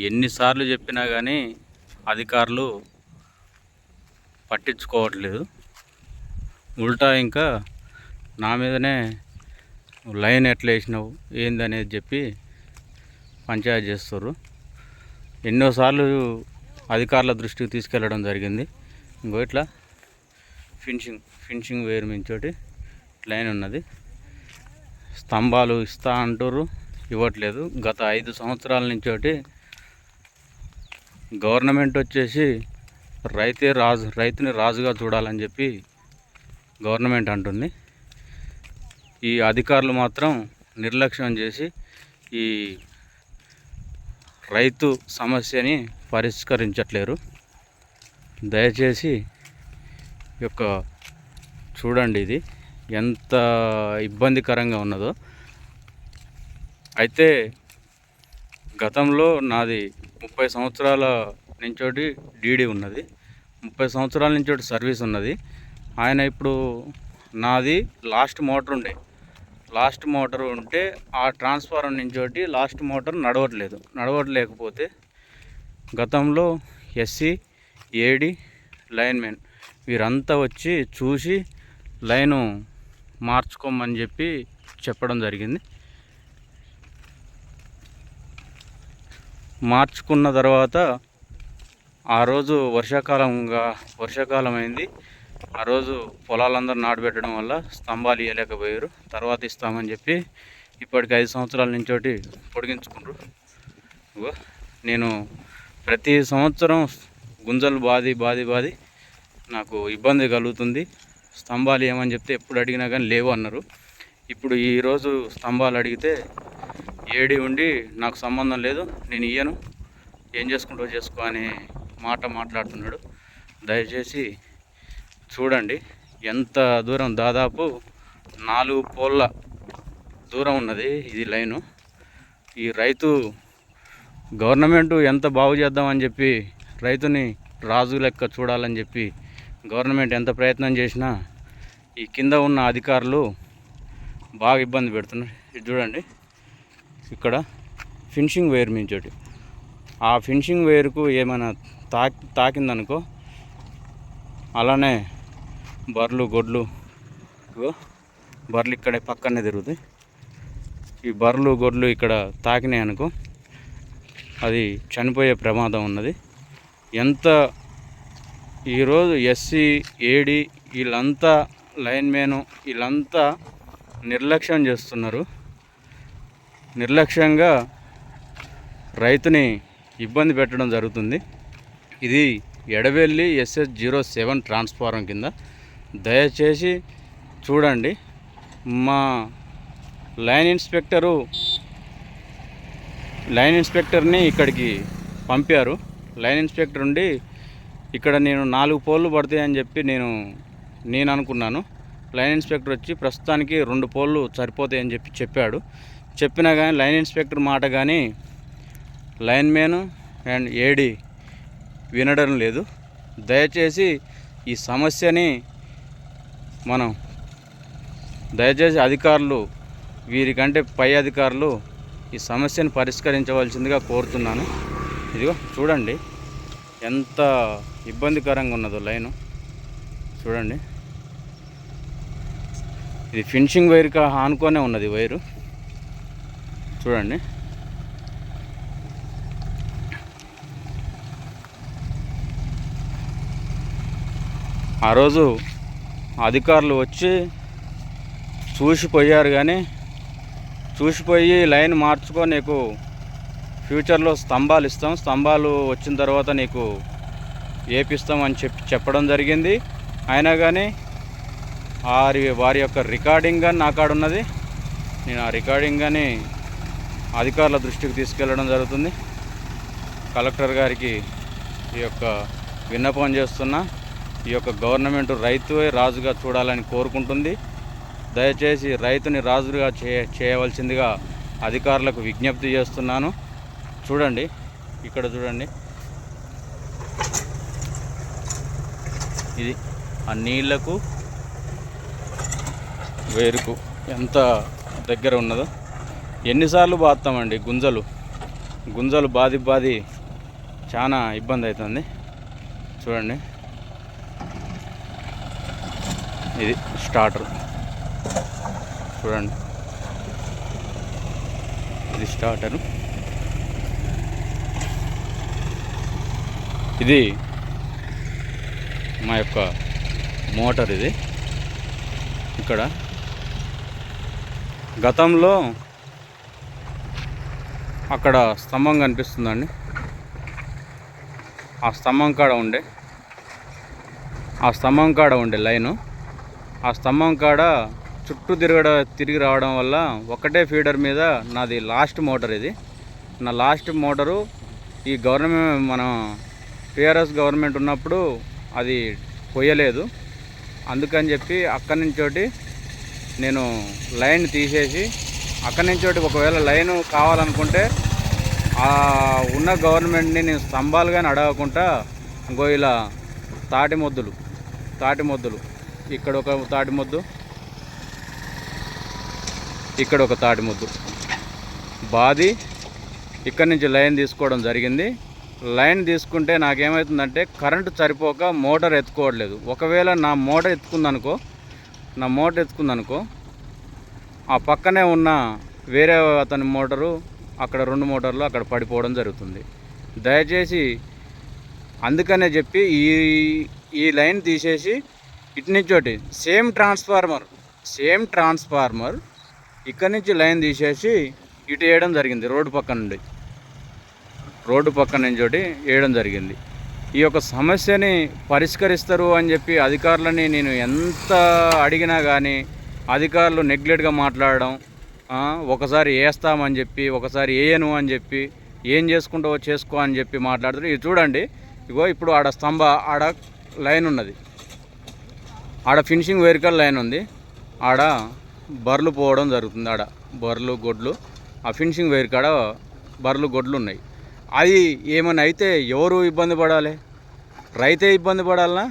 ఎన్నిసార్లు చెప్పినా కానీ అధికారులు పట్టించుకోవట్లేదు. ఉల్టా ఇంకా నా మీదనే లైన్ ఎట్లా వేసినావు ఏందనేది చెప్పి పంచాయతీ చేస్తారు. ఎన్నోసార్లు అధికారుల దృష్టికి తీసుకెళ్ళడం జరిగింది. ఇంకో ఇట్లా ఫినిషింగ్ వేరు మించోటి లైన్ ఉన్నది. స్తంభాలు ఇస్తా అంటారు, ఇవ్వట్లేదు. గత 5 సంవత్సరాల నుంచోటి గవర్నమెంట్ వచ్చేసి రైతుని రాజుగా చూడాలని చెప్పి గవర్నమెంట్ అంటుంది. ఈ అధికారులు మాత్రం నిర్లక్ష్యం చేసి ఈ రైతు సమస్యని పరిష్కరించట్లేరు. దయచేసి యొక్క చూడండి, ఇది ఎంత ఇబ్బందికరంగా ఉన్నదో. అయితే గతంలో నాది 30 సంవత్సరాల నుంచోటి డీడీ ఉన్నది, 30 సంవత్సరాల నుంచోటి సర్వీస్ ఉన్నది. ఆయన ఇప్పుడు నాది లాస్ట్ మోటార్ ఉంటే ఆ ట్రాన్స్ఫార్మర్ నుంచోటి లాస్ట్ మోటార్ నడవట్లేకపోతే గతంలో ఎస్సీ ఏడి లైన్మెన్ వీరంతా వచ్చి చూసి లైను మార్చుకోమని చెప్పి చెప్పడం జరిగింది. మార్చుకున్న తర్వాత ఆ రోజు వర్షాకాలం అయింది. ఆ రోజు పొలాలందరూ నాటుపెట్టడం వల్ల స్తంభాలు ఇవ్వలేకపోయారు. తర్వాత ఇస్తామని చెప్పి ఇప్పటికి 5 సంవత్సరాల నుంచోటి పొడిగించుకున్నారు. నేను ప్రతి సంవత్సరం గుంజలు బాది నాకు ఇబ్బంది కలుగుతుంది. స్తంభాలు ఏమని చెప్తే ఎప్పుడు అడిగినా కానీ లేవు అన్నారు. ఇప్పుడు ఈరోజు స్తంభాలు అడిగితే ఏడి ఉండి నాకు సంబంధం లేదు, నేను ఇయ్యను, ఏం చేసుకుంటూ చేసుకో అనే మాట మాట్లాడుతున్నాడు. దయచేసి చూడండి ఎంత దూరం, దాదాపు 4 పోల్ల దూరం ఉన్నది ఇది లైను. ఈ రైతు గవర్నమెంట్ ఎంత బాగు చేద్దామని చెప్పి రైతుని రాజు లెక్క చూడాలని చెప్పి గవర్నమెంట్ ఎంత ప్రయత్నం చేసినా ఈ కింద ఉన్న అధికారులు బాగా ఇబ్బంది పెడుతున్నారు. ఇది చూడండి, ఇక్కడ ఫినిషింగ్ వైర్ మించోటి ఆ ఫినిషింగ్ వైర్కు ఏమైనా తాకిందనుకో అలానే బర్రెలు గొడ్లు ఇక్కడే పక్కనే తిరుగుతాయి. ఈ బర్రెలు గొడ్లు ఇక్కడ తాకినాయి అనుకో అది చనిపోయే ప్రమాదం ఉన్నది. ఈరోజు ఎస్సీ ఏడి వీళ్ళంతా లైన్మెను వీళ్ళంతా నిర్లక్ష్యం చేస్తున్నారు. నిర్లక్ష్యంగా రైతుని ఇబ్బంది పెట్టడం జరుగుతుంది. ఇది ఎడవెల్లి SS07 ట్రాన్స్ఫార్మర్ కింద. దయచేసి చూడండి, మా లైన్ ఇన్స్పెక్టర్ని ఇక్కడికి పంపారు. లైన్ ఇన్స్పెక్టర్ ఉండి ఇక్కడ నేను 4 పోల్లు పడతాయని చెప్పి నేను అనుకున్నాను. లైన్ ఇన్స్పెక్టర్ వచ్చి ప్రస్తుతానికి 2 పోల్లు సరిపోతాయని చెప్పి చెప్పాడు. చెప్పినా కానీ లైన్ ఇన్స్పెక్టర్ మాట కానీ లైన్మెన్ అండ్ ఏడి వినడం లేదు. దయచేసి ఈ సమస్యని దయచేసి అధికారులు, వీరికంటే పై అధికారులు ఈ సమస్యను పరిష్కరించవలసిందిగా కోరుతున్నాను. ఇదిగో చూడండి ఎంత ఇబ్బందికరంగా ఉన్నదో లైను. చూడండి, ఇది ఫినిషింగ్ వైర్కి ఆనుకొనే ఉన్నది వైరు. చూడండి, ఆ రోజు అధికారులు వచ్చి చూసిపోయారు, కానీ చూసిపోయి లైన్ మార్చుకో, నీకు ఫ్యూచర్లో స్తంభాలు ఇస్తాం, స్తంభాలు వచ్చిన తర్వాత నీకు ఏపిస్తాం అని చెప్పడం జరిగింది. అయినా కానీ వారి యొక్క రికార్డింగ్ కానీ నా కాడ ఉన్నది. నేను ఆ రికార్డింగ్ కానీ అధికారుల దృష్టికి తీసుకెళ్ళడం జరుగుతుంది. కలెక్టర్ గారికి ఈ యొక్క విన్నపం చేస్తున్నా. ఈ యొక్క గవర్నమెంట్ రైతువే రాజుగా చూడాలని కోరుకుంటుంది. దయచేసి రైతుని రాజుగా చేయవలసిందిగా అధికారులకు విజ్ఞప్తి చేస్తున్నాను. చూడండి, ఇక్కడ చూడండి, ఇది ఆ నీళ్లకు వేరుకు ఎంత దగ్గర ఉన్నదో. ఎన్నిసార్లు బాస్తామండి గుంజలు, గుంజలు బాది చాలా ఇబ్బంది అవుతుంది. చూడండి, ఇది స్టార్టర్. చూడండి, ఇది స్టార్టరు. ఇది మా యొక్క మోటార్. ఇది ఇక్కడ గతంలో అక్కడ స్తంభం కనిపిస్తుందండి, ఆ స్తంభం కాడ ఉండే లైను, ఆ స్తంభం కాడ చుట్టూ తిరిగి రావడం వల్ల ఒకటే ఫీడర్ మీద నాది లాస్ట్ మోటార్. ఇది నా లాస్ట్ మోటారు. ఈ గవర్నమెంట్ మన టీఆర్ఎస్ గవర్నమెంట్ ఉన్నప్పుడు అది పోయలేదు. అందుకని చెప్పి అక్కడి నుంచి నేను లైన్ తీసేసి అక్కడి నుంచి ఒకవేళ లైను కావాలనుకుంటే ఉన్న గవర్నమెంట్ని నేను స్తంభాలుగానే అడగకుండా ఇంకో ఇలా తాటి మొద్దులు ఇక్కడ ఒక తాటి మొద్దు, ఇక్కడ ఒక తాటి మొద్దు బాది ఇక్కడి నుంచి లైన్ తీసుకోవడం జరిగింది. లైన్ తీసుకుంటే నాకేమవుతుందంటే కరెంటు సరిపోక మోటార్ ఎత్తుకోవట్లేదు. ఒకవేళ నా మోటార్ ఎత్తుకుందనుకో ఆ పక్కనే ఉన్న వేరే అతని మోటారు, అక్కడ 2 మోటార్లు అక్కడ పడిపోవడం జరుగుతుంది. దయచేసి అందుకనే చెప్పి ఈ లైన్ తీసేసి ఇటు నుంచి సేమ్ ట్రాన్స్ఫార్మర్ ఇక్కడి నుంచి లైన్ తీసేసి ఇటు వేయడం జరిగింది. రోడ్డు పక్కన నుంచి వేయడం జరిగింది. ఈ యొక్క సమస్యని పరిష్కరిస్తారు అని చెప్పి అధికారులని నేను ఎంత అడిగినా కానీ అధికారులు నెగ్లెక్ట్గా మాట్లాడడం, ఒకసారి వేస్తామని చెప్పి ఒకసారి వేయను అని చెప్పి ఏం చేసుకుంటావో చేసుకో అని చెప్పి మాట్లాడుతారు. ఇది చూడండి, ఇగో ఇప్పుడు ఆడ లైన్ ఉన్నది, ఆడ ఫినిషింగ్ వెహికల్ లైన్ ఉంది, ఆడ బర్రెలు పోవడం జరుగుతుంది. ఆడ బర్రెలు గొడ్లు, ఆ ఫినిషింగ్ వైర్ కాడ బర్రెలు గొడ్లు ఉన్నాయి. అది ఏమైనా అయితే ఎవరు ఇబ్బంది పడాలి? రైతే ఇబ్బంది పడాలనా?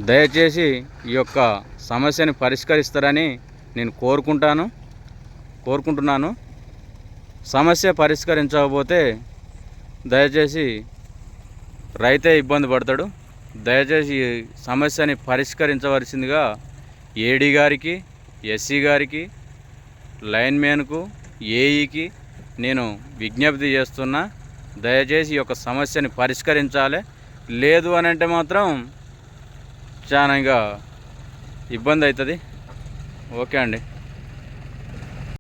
దయచేసి ఈ యొక్క సమస్యని పరిష్కరిస్తారని నేను కోరుకుంటున్నాను. సమస్య పరిష్కరించకపోతే దయచేసి రైతే ఇబ్బంది పడతాడు. దయచేసి ఈ సమస్యని పరిష్కరించవలసిందిగా ఏడీ గారికి, ఎస్సీ గారికి, లైన్మ్యాన్కు, ఏఈకి నేను విజ్ఞప్తి చేస్తున్నా. దయచేసి ఈ యొక్క సమస్యని పరిష్కరించాలి. లేదు అని అంటే మాత్రం చాలా ఇబ్బంది అవుతుంది. ఓకే అండి.